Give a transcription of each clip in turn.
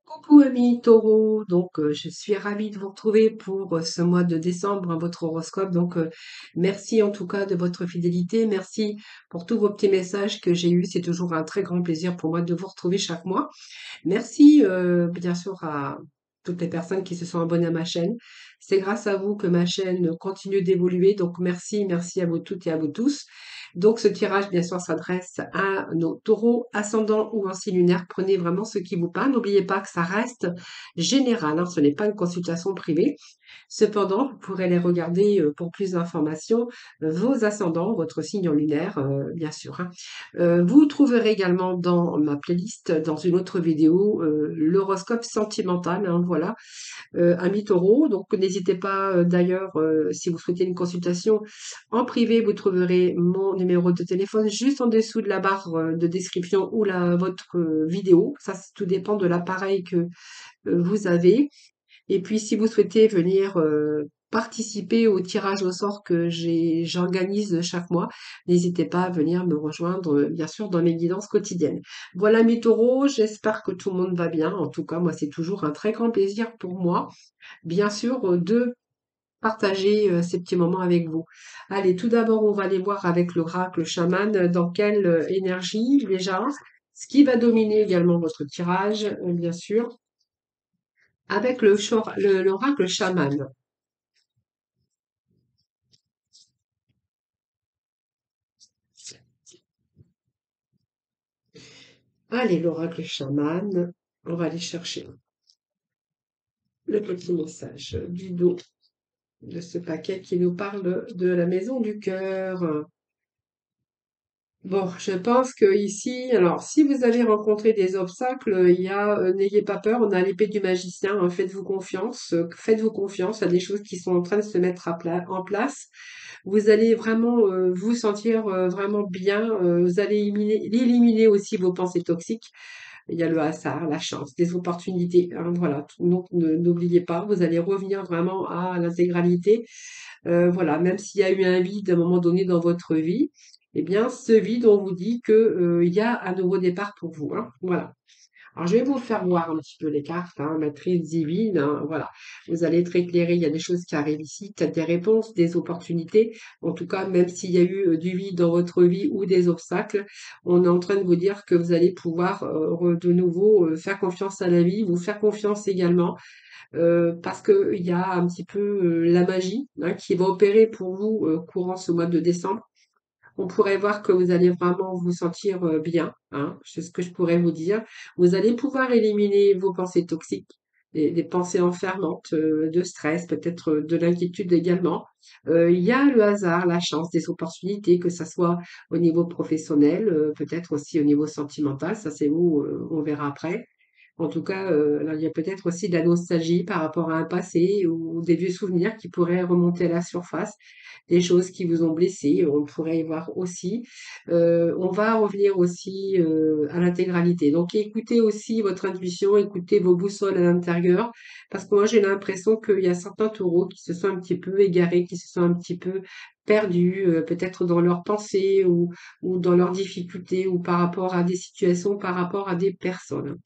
Coucou amis taureaux, je suis ravie de vous retrouver pour ce mois de décembre, hein, votre horoscope. Merci en tout cas de votre fidélité, merci pour tous vos petits messages que j'ai eus. C'est toujours un très grand plaisir pour moi de vous retrouver chaque mois. Merci bien sûr à toutes les personnes qui se sont abonnées à ma chaîne. C'est grâce à vous que ma chaîne continue d'évoluer. Donc merci à vous toutes et à vous tous. Donc ce tirage, bien sûr, s'adresse à nos taureaux ascendants ou en signe lunaire. Prenez vraiment ce qui vous parle. N'oubliez pas que ça reste général, hein, ce n'est pas une consultation privée. Cependant, vous pourrez les regarder pour plus d'informations, vos ascendants, votre signe lunaire, bien sûr, hein. Vous trouverez également dans ma playlist, dans une autre vidéo, l'horoscope sentimental, hein, voilà, amis taureaux. Donc n'hésitez pas d'ailleurs, si vous souhaitez une consultation en privé, vous trouverez mon numéro de téléphone juste en dessous de la barre de description ou votre vidéo. Ça, tout dépend de l'appareil que vous avez. Et puis, si vous souhaitez venir participer au tirage au sort que j'organise chaque mois, n'hésitez pas à venir me rejoindre, bien sûr, dans mes guidances quotidiennes. Voilà mes taureaux, j'espère que tout le monde va bien. En tout cas, moi, c'est toujours un très grand plaisir pour moi, bien sûr, de partager ces petits moments avec vous. Allez, tout d'abord, on va aller voir avec l'oracle chaman dans quelle énergie déjà, ce qui va dominer également votre tirage, bien sûr, avec l'oracle chaman. Allez, l'oracle chaman, on va aller chercher le petit message du dos de ce paquet qui nous parle de la maison du cœur. Bon, je pense que ici, alors si vous avez rencontré des obstacles, n'ayez pas peur, on a l'épée du magicien, hein, faites-vous confiance à des choses qui sont en train de se mettre en place. Vous allez vraiment vous sentir vraiment bien, vous allez éliminer aussi vos pensées toxiques. Il y a le hasard, la chance, des opportunités, hein, voilà. Donc n'oubliez pas, vous allez revenir vraiment à l'intégralité. Voilà, même s'il y a eu un vide à un moment donné dans votre vie, eh bien, ce vide, on vous dit que, il y a un nouveau départ pour vous, hein. Voilà. Alors, je vais vous faire voir un petit peu les cartes, hein, matrice divine, hein, voilà. Vous allez être éclairé, il y a des choses qui arrivent ici, peut-être des réponses, des opportunités. En tout cas, même s'il y a eu du vide dans votre vie ou des obstacles, on est en train de vous dire que vous allez pouvoir de nouveau faire confiance à la vie, vous faire confiance également parce qu'il y a un petit peu la magie, hein, qui va opérer pour vous courant ce mois de décembre. On pourrait voir que vous allez vraiment vous sentir bien, hein, c'est ce que je pourrais vous dire. Vous allez pouvoir éliminer vos pensées toxiques, des pensées enfermantes, de stress, peut-être de l'inquiétude également. Il y a le hasard, la chance, des opportunités, que ça soit au niveau professionnel, peut-être aussi au niveau sentimental, ça c'est vous, on verra après. En tout cas, là, il y a peut-être aussi de la nostalgie par rapport à un passé ou des vieux souvenirs qui pourraient remonter à la surface, des choses qui vous ont blessé, on pourrait y voir aussi. On va revenir aussi à l'intégralité. Donc écoutez aussi votre intuition, écoutez vos boussoles à l'intérieur, parce que moi j'ai l'impression qu'il y a certains taureaux qui se sont un petit peu égarés, qui se sont un petit peu perdus, peut-être dans leurs pensées ou dans leurs difficultés ou par rapport à des situations, par rapport à des personnes.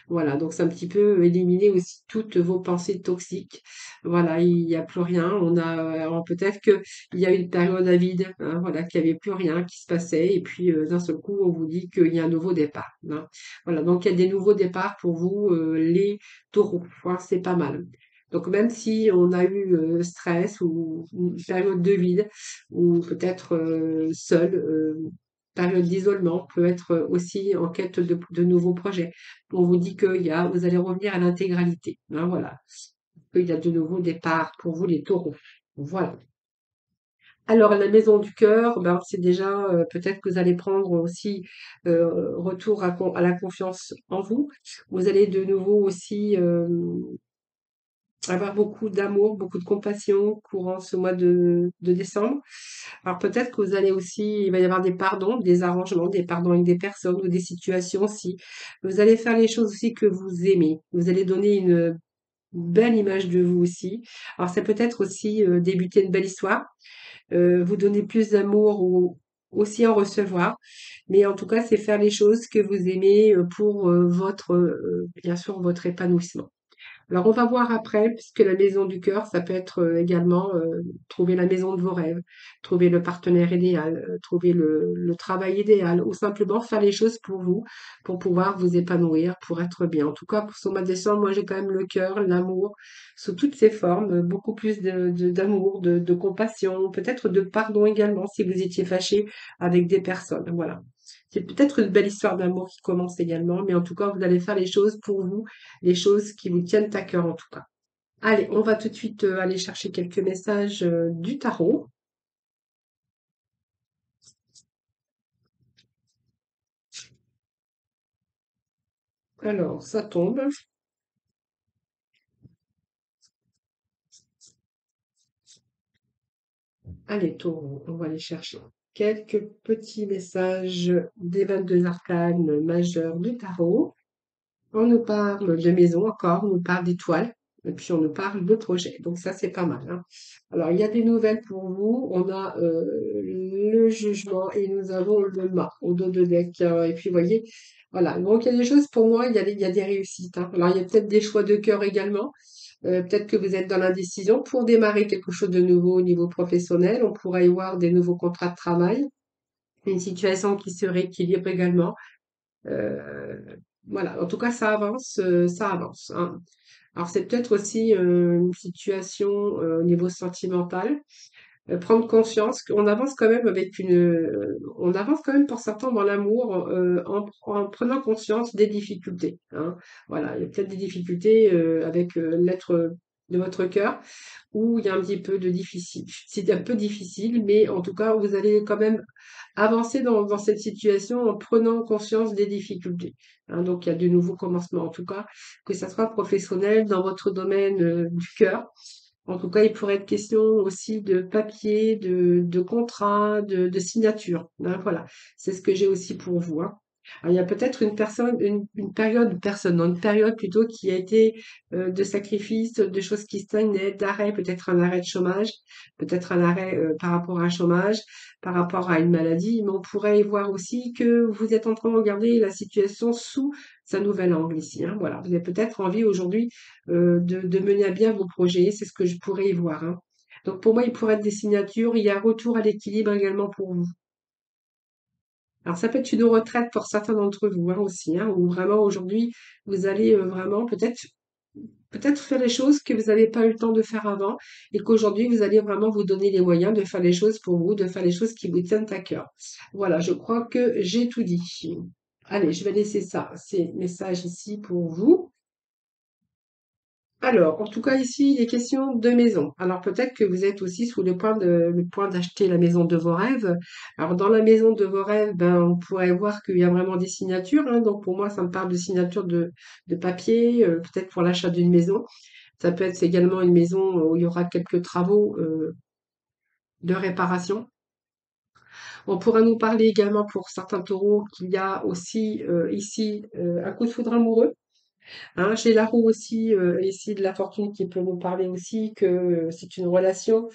Voilà, donc c'est un petit peu éliminer aussi toutes vos pensées toxiques. Voilà, il n'y a plus rien. Alors peut-être que il y a une période à vide, hein, voilà, qu'il n'y avait plus rien qui se passait, et puis d'un seul coup, on vous dit qu'il y a un nouveau départ, hein. Voilà, donc il y a des nouveaux départs pour vous, les taureaux, hein, c'est pas mal. Donc même si on a eu stress ou une période de vide, ou peut-être seul, période d'isolement, peut être aussi en quête de nouveaux projets. On vous dit vous allez revenir à l'intégralité, hein, voilà. Il y a de nouveaux départs pour vous les taureaux. Voilà. Alors, la maison du cœur, ben, c'est déjà peut-être que vous allez prendre aussi retour à la confiance en vous. Vous allez de nouveau aussi avoir beaucoup d'amour, beaucoup de compassion courant ce mois de décembre. Alors peut-être que vous allez aussi, il va y avoir des pardons, des arrangements, des pardons avec des personnes ou des situations aussi. Vous allez faire les choses aussi que vous aimez. Vous allez donner une belle image de vous aussi. Alors, ça peut être aussi débuter une belle histoire, vous donner plus d'amour aussi en recevoir. Mais en tout cas, c'est faire les choses que vous aimez pour bien sûr, votre épanouissement. Alors, on va voir après, puisque la maison du cœur, ça peut être également trouver la maison de vos rêves, trouver le partenaire idéal, trouver le travail idéal, ou simplement faire les choses pour vous, pour pouvoir vous épanouir, pour être bien. En tout cas, pour ce mois de décembre, moi, j'ai quand même le cœur, l'amour, sous toutes ses formes, beaucoup plus d'amour, de compassion, peut-être de pardon également, si vous étiez fâché avec des personnes. Voilà. C'est peut-être une belle histoire d'amour qui commence également, mais en tout cas, vous allez faire les choses pour vous, les choses qui vous tiennent à cœur en tout cas. Allez, on va tout de suite aller chercher quelques messages du tarot. Alors, ça tombe. Allez, taureau, on va aller chercher quelques petits messages des 22 arcanes majeurs du tarot. On nous parle de maison encore, on nous parle d'étoiles, et puis on nous parle de projets. Donc ça, c'est pas mal, hein. Alors, il y a des nouvelles pour vous. On a le jugement et nous avons le mât au dos de deck. Et puis, vous voyez, voilà. Donc, il y a des choses pour moi, il y a des réussites, hein. Alors, il y a peut-être des choix de cœur également. Peut-être que vous êtes dans l'indécision pour démarrer quelque chose de nouveau au niveau professionnel. On pourrait y voir des nouveaux contrats de travail, une situation qui se rééquilibre également. Euh, voilà, en tout cas, ça avance, hein. Alors, c'est peut-être aussi une situation au niveau sentimental. Prendre conscience qu'on avance quand même on avance quand même pour certains dans l'amour en prenant conscience des difficultés, hein. Voilà, il y a peut-être des difficultés avec l'être de votre cœur où il y a un petit peu de difficile. C'est un peu difficile, mais en tout cas, vous allez quand même avancer dans cette situation en prenant conscience des difficultés, hein. Donc, il y a de nouveaux commencements, en tout cas, que ça soit professionnel dans votre domaine du cœur. En tout cas, il pourrait être question aussi de papier, de contrat, de signature, hein. Voilà, c'est ce que j'ai aussi pour vous, hein. Alors, il y a peut-être une période plutôt qui a été de sacrifice, de choses qui stagnaient, d'arrêt, peut-être un arrêt de chômage, peut-être un arrêt par rapport à un chômage, par rapport à une maladie, mais on pourrait y voir aussi que vous êtes en train de regarder la situation sous sa nouvelle angle ici, hein. Voilà, vous avez peut-être envie aujourd'hui de mener à bien vos projets, c'est ce que je pourrais y voir, hein. Donc pour moi, il pourrait être des signatures, il y a un retour à l'équilibre également pour vous. Alors ça peut être une retraite pour certains d'entre vous, hein, aussi, hein, où vraiment aujourd'hui, vous allez vraiment peut-être faire les choses que vous n'avez pas eu le temps de faire avant et qu'aujourd'hui, vous allez vraiment vous donner les moyens de faire les choses pour vous, de faire les choses qui vous tiennent à cœur. Voilà, je crois que j'ai tout dit. Allez, je vais laisser ça, ces messages ici pour vous. Alors, en tout cas, ici, il est question de maison. Alors, peut-être que vous êtes aussi sous le point d'acheter la maison de vos rêves. Alors, dans la maison de vos rêves, ben, on pourrait voir qu'il y a vraiment des signatures, hein. Donc, pour moi, ça me parle de signatures de papier, peut-être pour l'achat d'une maison. Ça peut être également une maison où il y aura quelques travaux, de réparation. On pourrait nous parler également pour certains taureaux qu'il y a aussi ici un coup de foudre amoureux. Hein, j'ai la roue aussi, ici de la fortune qui peut nous parler aussi que c'est une relation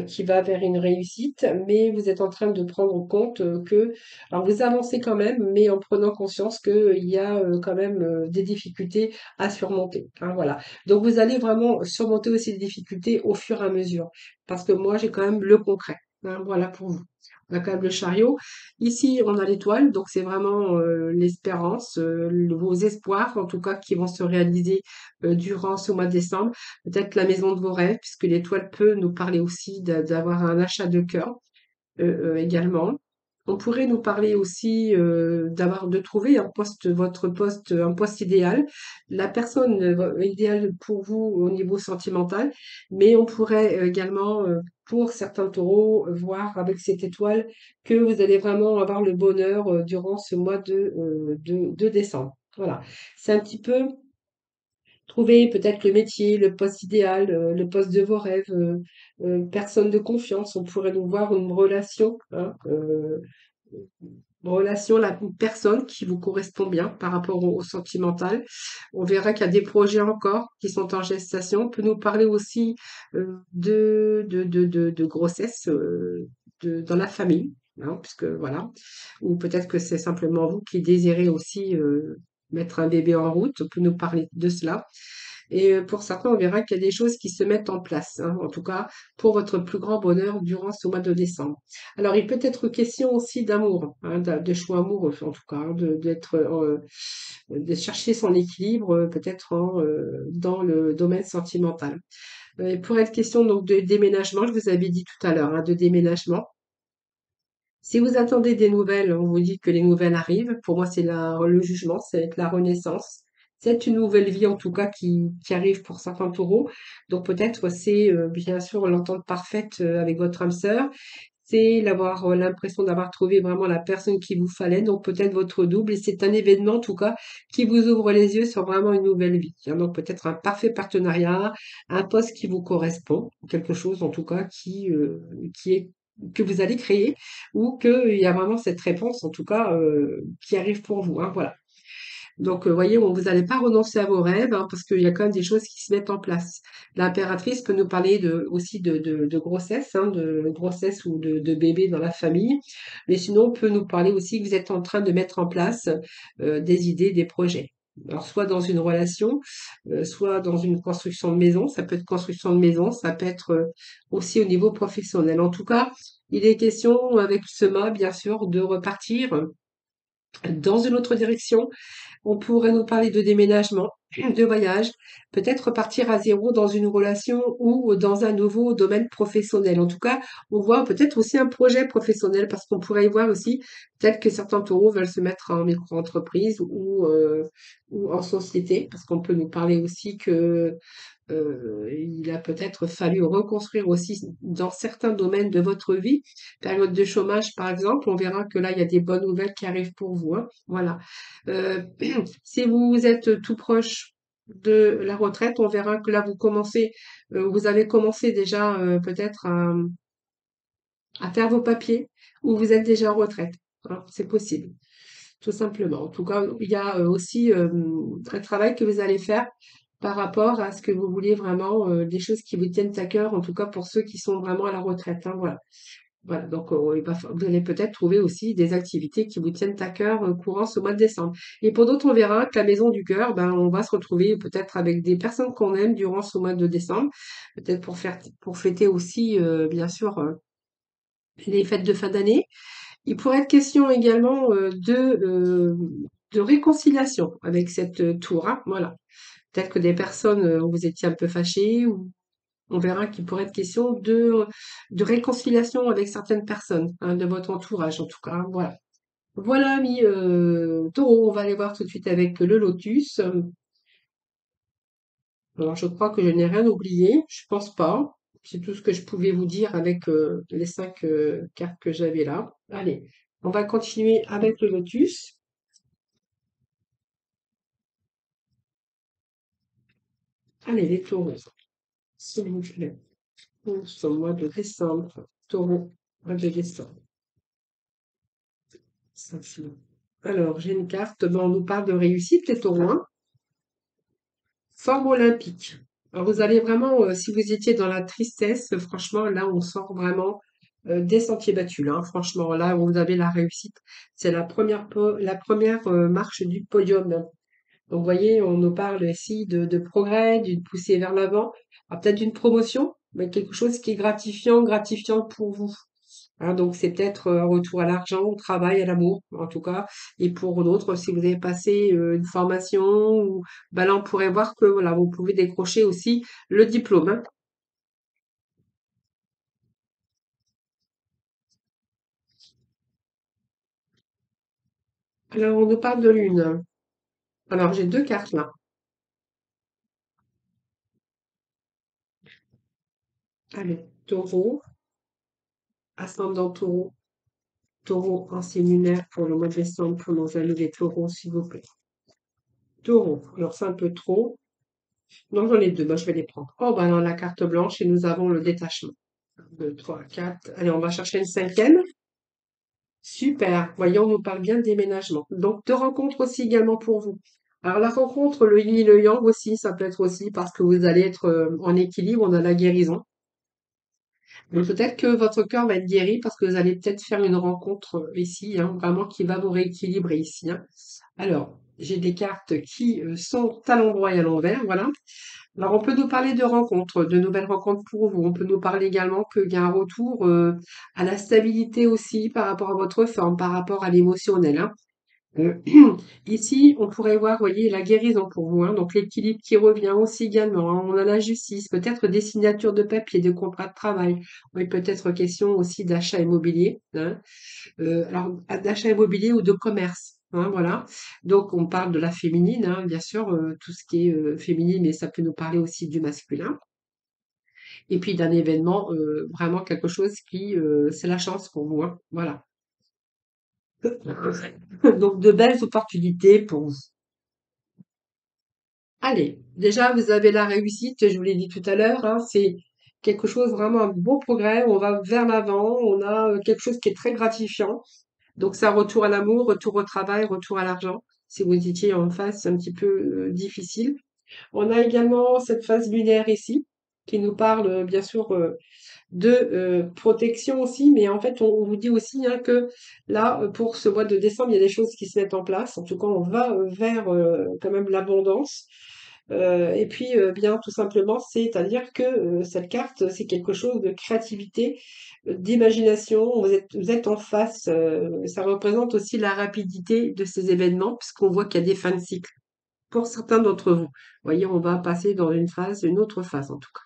qui va vers une réussite, mais vous êtes en train de prendre en compte que, alors vous avancez quand même, mais en prenant conscience qu'il y a quand même des difficultés à surmonter, hein, voilà. Donc vous allez vraiment surmonter aussi les difficultés au fur et à mesure, parce que moi j'ai quand même le concret, hein, voilà pour vous. On a quand même le chariot. Ici, on a l'étoile, donc c'est vraiment l'espérance, vos espoirs, en tout cas, qui vont se réaliser durant ce mois de décembre. Peut-être la maison de vos rêves, puisque l'étoile peut nous parler aussi d'avoir un achat de cœur également. On pourrait nous parler aussi de trouver un poste, votre poste, un poste idéal, la personne idéale pour vous au niveau sentimental, mais on pourrait également, pour certains taureaux, voir avec cette étoile que vous allez vraiment avoir le bonheur durant ce mois de décembre. Voilà. C'est un petit peu trouver peut-être le métier, le poste idéal, le poste de vos rêves, personne de confiance. On pourrait nous voir une relation, hein, relation, une personne qui vous correspond bien par rapport au sentimental. On verra qu'il y a des projets encore qui sont en gestation. On peut nous parler aussi de grossesse dans la famille. hein, puisque voilà. Ou peut-être que c'est simplement vous qui désirez aussi mettre un bébé en route. On peut nous parler de cela. Et pour certains, on verra qu'il y a des choses qui se mettent en place, hein, en tout cas pour votre plus grand bonheur durant ce mois de décembre. Alors, il peut être question aussi d'amour, hein, de choix amoureux, en tout cas, hein, de chercher son équilibre, peut-être dans le domaine sentimental. Pour être question donc de déménagement, je vous avais dit tout à l'heure, hein, de déménagement. Si vous attendez des nouvelles, on vous dit que les nouvelles arrivent. Pour moi, c'est le jugement, c'est la renaissance. C'est une nouvelle vie, en tout cas, qui arrive pour certains taureaux. Donc, peut-être, c'est bien sûr l'entente parfaite avec votre âme sœur. C'est l'impression d'avoir trouvé vraiment la personne qu'il vous fallait. Donc, peut-être votre double. Et c'est un événement, en tout cas, qui vous ouvre les yeux sur vraiment une nouvelle vie, hein. Donc, peut-être un parfait partenariat, un poste qui vous correspond, quelque chose, en tout cas, qui est que vous allez créer ou qu'il y a vraiment cette réponse, en tout cas, qui arrive pour vous, hein, voilà. Donc, voyez, vous n'allez pas renoncer à vos rêves, hein, parce qu'il y a quand même des choses qui se mettent en place. L'impératrice peut nous parler aussi de grossesse, hein, de grossesse ou de bébé dans la famille, mais sinon, on peut nous parler aussi que vous êtes en train de mettre en place des idées, des projets. Alors, soit dans une relation, soit dans une construction de maison, ça peut être construction de maison, ça peut être aussi au niveau professionnel. En tout cas, il est question avec ce mât, bien sûr, de repartir dans une autre direction. On pourrait nous parler de déménagement, de voyage, peut-être partir à zéro dans une relation ou dans un nouveau domaine professionnel. En tout cas, on voit peut-être aussi un projet professionnel parce qu'on pourrait y voir aussi peut-être que certains taureaux veulent se mettre en micro-entreprise ou en société parce qu'on peut nous parler aussi que il a peut-être fallu reconstruire aussi dans certains domaines de votre vie. Période de chômage, par exemple, on verra que là, il y a des bonnes nouvelles qui arrivent pour vous, hein. Voilà. Euh, si vous êtes tout proche de la retraite, on verra que là, vous avez commencé déjà peut-être à faire vos papiers ou vous êtes déjà en retraite, hein. C'est possible, tout simplement. En tout cas, il y a aussi un travail que vous allez faire par rapport à ce que vous voulez vraiment, des choses qui vous tiennent à cœur, en tout cas pour ceux qui sont vraiment à la retraite, hein, voilà. Voilà, donc vous allez peut-être trouver aussi des activités qui vous tiennent à cœur courant ce mois de décembre. Et pour d'autres, on verra que la maison du cœur, ben, on va se retrouver peut-être avec des personnes qu'on aime durant ce mois de décembre, peut-être pour fêter aussi, bien sûr, les fêtes de fin d'année. Il pourrait être question également de réconciliation avec cette tour, hein, voilà. Peut-être que des personnes, vous étiez un peu fâchés, ou on verra qu'il pourrait être question de réconciliation avec certaines personnes, hein, de votre entourage en tout cas, hein, voilà. Voilà, amis taureaux, on va aller voir tout de suite avec le lotus. Alors, je crois que je n'ai rien oublié, je pense pas. C'est tout ce que je pouvais vous dire avec les 5 cartes que j'avais là. Allez, on va continuer avec le lotus. Allez, les taureaux, s'il vous plaît. Pour ce mois de décembre. Taureau, mois de décembre. Ça, c'est bon. Alors, j'ai une carte, ben, on nous parle de réussite, les taureaux, hein. Forme olympique. Alors, vous allez vraiment, si vous étiez dans la tristesse, franchement, là, on sort vraiment des sentiers battus, là, hein. Franchement, là où vous avez la réussite, c'est la première marche du podium, hein. Donc, vous voyez, on nous parle ici de progrès, d'une poussée vers l'avant, peut-être d'une promotion, mais quelque chose qui est gratifiant pour vous. Hein, donc c'est peut-être un retour à l'argent, au travail, à l'amour, en tout cas. Et pour d'autres, si vous avez passé une formation, ou ben là on pourrait voir que voilà, vous pouvez décrocher aussi le diplôme, hein. Alors on nous parle de lune. Alors j'ai deux cartes là. Allez, taureau, ascendant taureau, taureau en signe lunaire pour le mois de décembre pour nos amis les taureaux, s'il vous plaît. Taureau, alors c'est un peu trop. Non, j'en ai deux, moi je vais les prendre. Oh, ben dans la carte blanche et nous avons le détachement. 2, 3, 4. Allez, on va chercher une cinquième. Super. Voyons, on nous parle bien de déménagement. Donc, de rencontres aussi également pour vous. Alors, la rencontre, le yin et le yang aussi, ça peut être aussi parce que vous allez être en équilibre, on a la guérison. Donc peut-être que votre cœur va être guéri parce que vous allez peut-être faire une rencontre ici, hein, vraiment qui va vous rééquilibrer ici, hein. Alors, j'ai des cartes qui sont à l'endroit et à l'envers, voilà. Alors, on peut nous parler de rencontres, de nouvelles rencontres pour vous. On peut nous parler également qu'il y a un retour à la stabilité aussi par rapport à votre forme, par rapport à l'émotionnel, hein. Euh, Ici, on pourrait voir, voyez, la guérison pour vous, hein, donc l'équilibre qui revient aussi également, hein. On a la justice, peut-être des signatures de papier, de contrats de travail. Oui, peut-être question aussi d'achat immobilier, hein. Alors, d'achat immobilier ou de commerce, hein, voilà. Donc, on parle de la féminine, hein, bien sûr, tout ce qui est féminine, mais ça peut nous parler aussi du masculin. Et puis d'un événement, vraiment quelque chose qui, c'est la chance pour vous, hein, voilà. Donc, de belles opportunités pour vous. Allez, déjà, vous avez la réussite, je vous l'ai dit tout à l'heure, hein, c'est quelque chose, vraiment un beau progrès, on va vers l'avant, on a quelque chose qui est très gratifiant. Donc, ça, retour à l'amour, retour au travail, retour à l'argent. Si vous étiez en phase un petit peu difficile. On a également cette phase lunaire ici, qui nous parle bien sûr de protection aussi, mais en fait, on vous dit aussi hein, que là, pour ce mois de décembre, il y a des choses qui se mettent en place. En tout cas, on va vers quand même l'abondance. Et puis, bien, tout simplement, c'est-à-dire que cette carte, c'est quelque chose de créativité, d'imagination. Vous êtes en face. Ça représente aussi la rapidité de ces événements, puisqu'on voit qu'il y a des fins de cycle pour certains d'entre vous. Vous voyez, on va passer dans une phase, une autre phase en tout cas.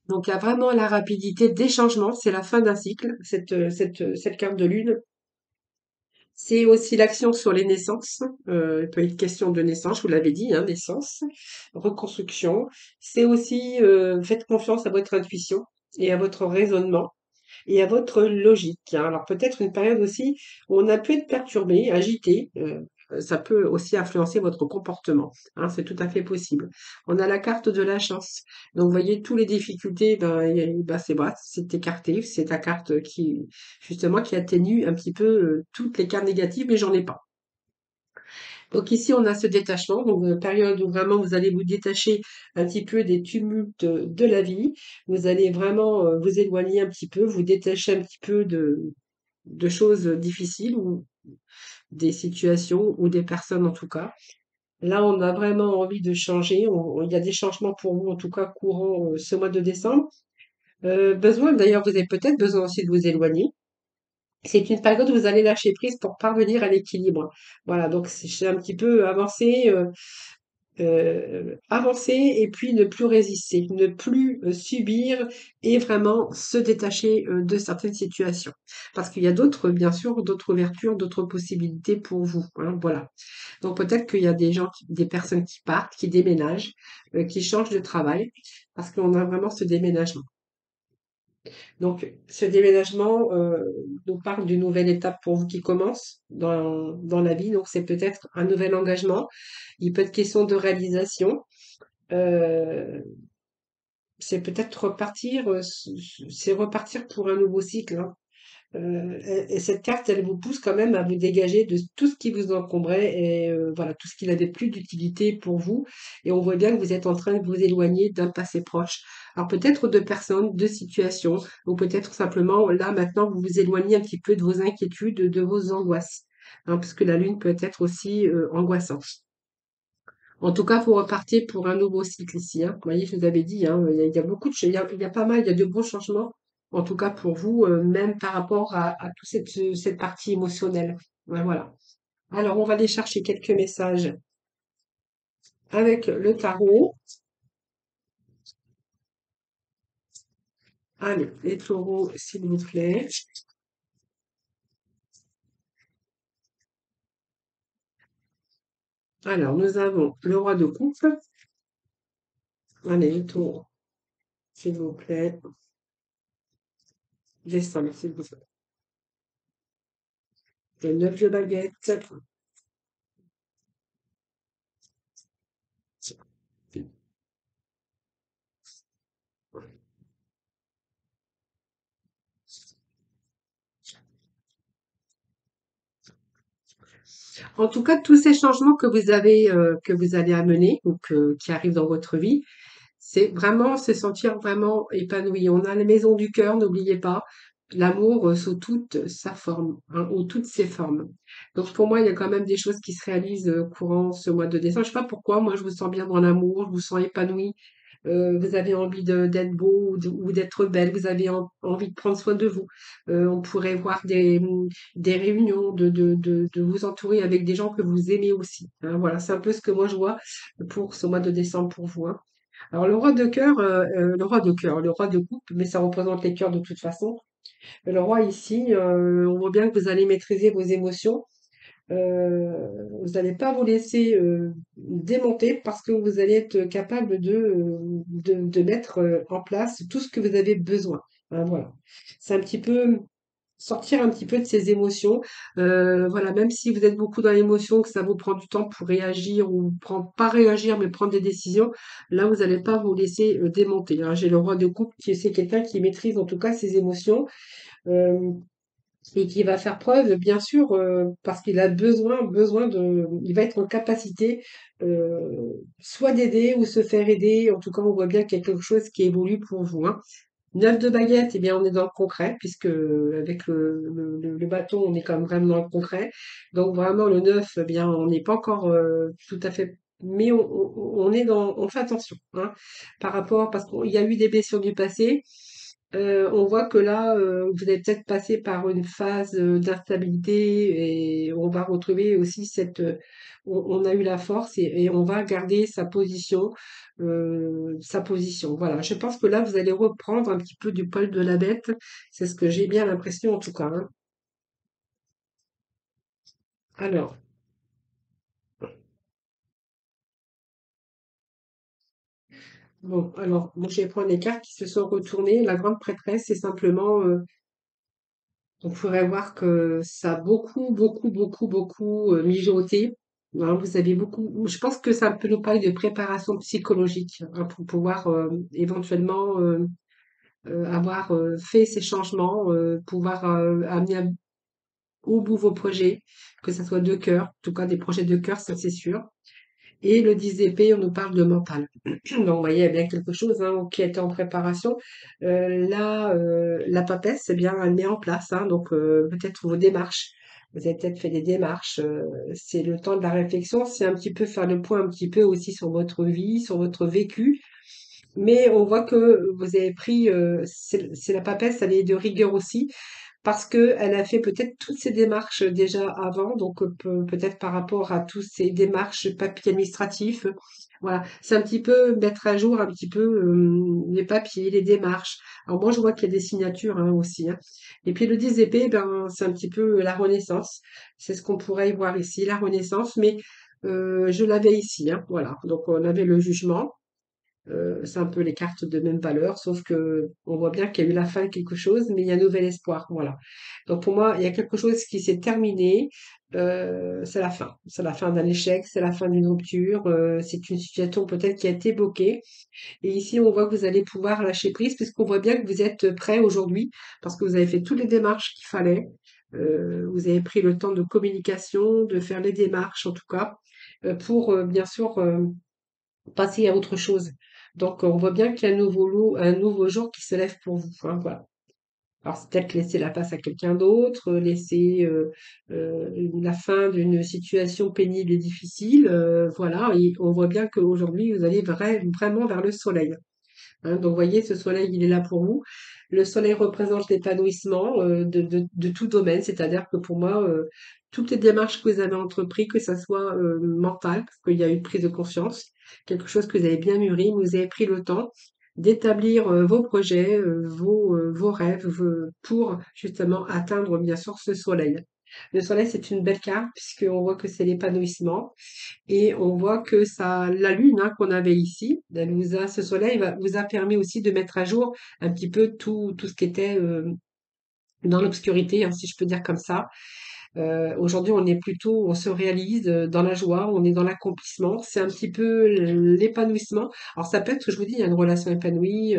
Donc, il y a vraiment la rapidité des changements. C'est la fin d'un cycle, cette carte de lune. C'est aussi l'action sur les naissances. Il peut être question de naissance, je vous l'avez dit, hein, naissance, reconstruction. C'est aussi, faites confiance à votre intuition et à votre raisonnement et à votre logique, hein. Alors peut-être une période aussi où on a pu être perturbé, agité, ça peut aussi influencer votre comportement, hein, c'est tout à fait possible. On a la carte de la chance. Donc vous voyez, toutes les difficultés, ben, c'est voilà, c'est écarté, c'est ta carte qui justement qui atténue un petit peu toutes les cartes négatives, mais j'en ai pas. Donc ici, on a ce détachement, donc une période où vraiment vous allez vous détacher un petit peu des tumultes de la vie. Vous allez vraiment vous éloigner un petit peu, vous détacher un petit peu de choses difficiles ou des situations ou des personnes en tout cas. Là, on a vraiment envie de changer. Il y a des changements pour vous, en tout cas, courant ce mois de décembre. Besoin, d'ailleurs, vous avez peut-être besoin aussi de vous éloigner. C'est une période où vous allez lâcher prise pour parvenir à l'équilibre. Voilà, donc c'est un petit peu avancer, avancer et puis ne plus résister, ne plus subir et vraiment se détacher de certaines situations. Parce qu'il y a d'autres, bien sûr, d'autres ouvertures, d'autres possibilités pour vous, hein, voilà. Donc peut-être qu'il y a des gens, des personnes qui partent, qui déménagent, qui changent de travail, parce qu'on a vraiment ce déménagement. Donc ce déménagement nous parle d'une nouvelle étape pour vous qui commence dans la vie. Donc c'est peut-être un nouvel engagement. Il peut être question de réalisation. Euh, c'est peut-être repartir, c'est repartir pour un nouveau cycle, hein. Et cette carte, elle vous pousse quand même à vous dégager de tout ce qui vous encombrait et voilà, tout ce qui n'avait plus d'utilité pour vous. Et on voit bien que vous êtes en train de vous éloigner d'un passé proche. Alors peut-être de personnes, de situations, ou peut-être simplement là maintenant vous vous éloignez un petit peu de vos inquiétudes, de vos angoisses, hein, parce que la lune peut être aussi angoissante. En tout cas, vous repartez pour un nouveau cycle ici, hein. Vous voyez, je vous avais dit, hein, il y a beaucoup de choses, il y a pas mal, il y a de gros changements, en tout cas pour vous, même par rapport à toute cette partie émotionnelle. Ouais, voilà. Alors, on va aller chercher quelques messages avec le tarot. Allez, les taureaux, s'il vous plaît. Alors, nous avons le roi de coupe. Allez, les taureaux, s'il vous plaît. Descendez, s'il vous plaît. Le 9 de baguette. En tout cas, tous ces changements que vous avez, que vous allez amener ou qui arrivent dans votre vie, C'est vraiment se sentir vraiment épanoui. On a la maison du cœur, n'oubliez pas, l'amour sous toute sa forme, hein, ou toutes ses formes. Donc pour moi, il y a quand même des choses qui se réalisent courant ce mois de décembre. Je sais pas pourquoi, moi je vous sens bien dans l'amour, je vous sens épanoui. Vous avez envie d'être beau ou d'être belle, vous avez envie de prendre soin de vous. On pourrait voir des réunions, de vous entourer avec des gens que vous aimez aussi, hein. Voilà, c'est un peu ce que moi je vois pour ce mois de décembre pour vous, hein. Alors le roi de cœur, le roi de coupe, mais ça représente les cœurs de toute façon. Le roi ici, on voit bien que vous allez maîtriser vos émotions. Vous n'allez pas vous laisser démonter parce que vous allez être capable de mettre en place tout ce que vous avez besoin, hein, voilà. C'est un petit peu sortir un petit peu de ces émotions. Voilà, même si vous êtes beaucoup dans l'émotion, que ça vous prend du temps pour réagir ou pas réagir, mais prendre des décisions, là, vous n'allez pas vous laisser démonter, hein. J'ai le roi de coupe qui c'est quelqu'un qui maîtrise en tout cas ses émotions. euh, et qui va faire preuve, bien sûr, parce qu'il a il va être en capacité soit d'aider ou se faire aider. En tout cas, on voit bien qu'il y a quelque chose qui évolue pour vous, hein. Neuf de baguette, eh bien, on est dans le concret, puisque avec le bâton, on est quand même vraiment dans le concret. Donc vraiment, le neuf, eh bien, on n'est pas encore tout à fait, mais on fait attention, hein, par rapport, parce qu'il y a eu des blessures du passé. On voit que là, vous allez peut-être passer par une phase d'instabilité et on va retrouver aussi on a eu la force et on va garder sa position. Voilà, je pense que là, vous allez reprendre un petit peu du poil de la bête. C'est ce que j'ai bien l'impression en tout cas, hein. Alors, bon, je vais prendre les cartes qui se sont retournées. La grande prêtresse, c'est simplement, on pourrait voir que ça a beaucoup, beaucoup, beaucoup, beaucoup mijoté, hein. Vous avez beaucoup. Je pense que ça peut nous parler de préparation psychologique, hein, pour pouvoir éventuellement avoir fait ces changements, pouvoir amener au bout vos projets, que ça soit de cœur, en tout cas des projets de cœur, ça c'est sûr. Et le 10 d'épée, on nous parle de mental. Donc, vous voyez, il y a bien quelque chose, hein, qui était en préparation. Là, la papesse, eh bien, elle met en place, hein, donc peut-être vos démarches. Vous avez peut-être fait des démarches. C'est le temps de la réflexion. C'est un petit peu faire le point un petit peu aussi sur votre vie, sur votre vécu. Mais on voit que vous avez pris, c'est la papesse, elle est de rigueur aussi, parce que elle a fait peut-être toutes ces démarches déjà avant, donc peut-être par rapport à toutes ces démarches papiers administratifs. Voilà, c'est un petit peu mettre à jour un petit peu les papiers, les démarches. Alors moi, je vois qu'il y a des signatures, hein, aussi, hein. Et puis le 10 épées, ben, c'est un petit peu la Renaissance. C'est ce qu'on pourrait y voir ici, la Renaissance, mais je l'avais ici, hein, voilà. Donc on avait le jugement. C'est un peu les cartes de même valeur, sauf que on voit bien qu'il y a eu la fin de quelque chose, mais il y a un nouvel espoir. Voilà. Donc pour moi, il y a quelque chose qui s'est terminé. C'est la fin. C'est la fin d'un échec, c'est la fin d'une rupture. C'est une situation peut-être qui a été bloquée. Et ici, on voit que vous allez pouvoir lâcher prise, puisqu'on voit bien que vous êtes prêt aujourd'hui, parce que vous avez fait toutes les démarches qu'il fallait. Vous avez pris le temps de communication, de faire les démarches en tout cas, pour bien sûr passer à autre chose. Donc, on voit bien qu'il y a un nouveau jour qui se lève pour vous, hein, voilà. Alors, c'est peut-être laisser la place à quelqu'un d'autre, laisser la fin d'une situation pénible et difficile, voilà. Et on voit bien qu'aujourd'hui, vous allez vraiment vers le soleil, hein. Donc, vous voyez, ce soleil, il est là pour vous. Le soleil représente l'épanouissement de tout domaine, c'est-à-dire que pour moi, toutes les démarches que vous avez entreprises, que ça soit mental, parce qu'il y a eu une prise de conscience, quelque chose que vous avez bien mûri, vous avez pris le temps d'établir vos projets, vos rêves, pour justement atteindre bien sûr ce soleil. Le soleil, c'est une belle carte puisqu'on voit que c'est l'épanouissement. Et on voit que la lune, hein, qu'on avait ici, ce soleil vous a permis aussi de mettre à jour un petit peu tout ce qui était dans l'obscurité, hein, si je peux dire comme ça. Aujourd'hui, on se réalise dans la joie, on est dans l'accomplissement. C'est un petit peu l'épanouissement. Alors ça peut être, je vous dis, il y a une relation épanouie,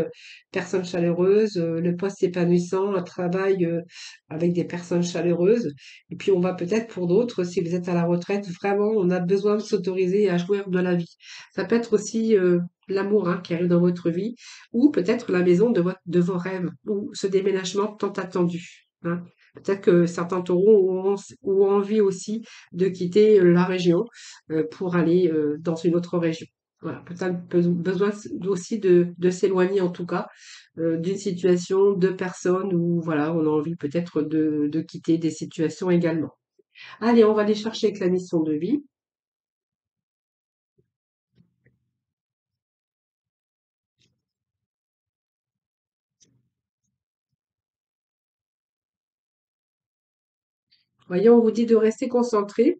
personne chaleureuse, le poste épanouissant, un travail avec des personnes chaleureuses. Et puis on va peut-être pour d'autres, si vous êtes à la retraite, vraiment, on a besoin de s'autoriser à jouir de la vie. Ça peut être aussi l'amour hein, qui arrive dans votre vie, ou peut-être la maison de vos rêves, ou ce déménagement tant attendu. Hein. Peut-être que certains taureaux ont envie aussi de quitter la région pour aller dans une autre région. Voilà, peut-être besoin aussi de s'éloigner en tout cas d'une situation, de personnes où voilà, on a envie peut-être de quitter des situations également. Allez, on va aller chercher avec la mission de vie. Voyons, on vous dit de rester concentré.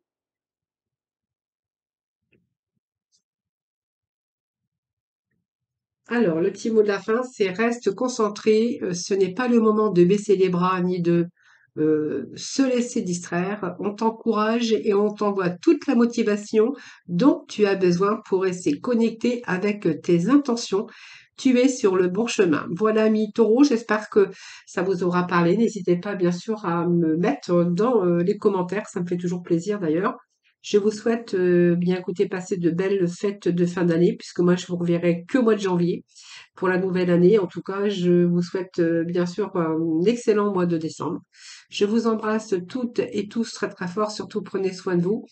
Alors, le petit mot de la fin, c'est reste concentré. Ce n'est pas le moment de baisser les bras ni de se laisser distraire. On t'encourage et on t'envoie toute la motivation dont tu as besoin pour rester connecté avec tes intentions. Tu es sur le bon chemin. Voilà, ami Taureau, j'espère que ça vous aura parlé. N'hésitez pas, bien sûr, à me mettre dans les commentaires. Ça me fait toujours plaisir d'ailleurs. Je vous souhaite bien écoutez, passer de belles fêtes de fin d'année, puisque moi je vous reverrai que au mois de janvier pour la nouvelle année. En tout cas, je vous souhaite bien sûr un excellent mois de décembre. Je vous embrasse toutes et tous très très fort, surtout prenez soin de vous.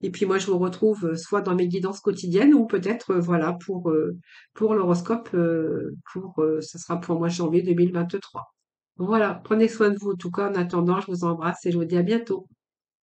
Et puis moi je vous retrouve soit dans mes guidances quotidiennes ou peut-être voilà pour l'horoscope ça sera pour le mois de janvier 2023. Voilà, prenez soin de vous en tout cas en attendant, je vous embrasse et je vous dis à bientôt.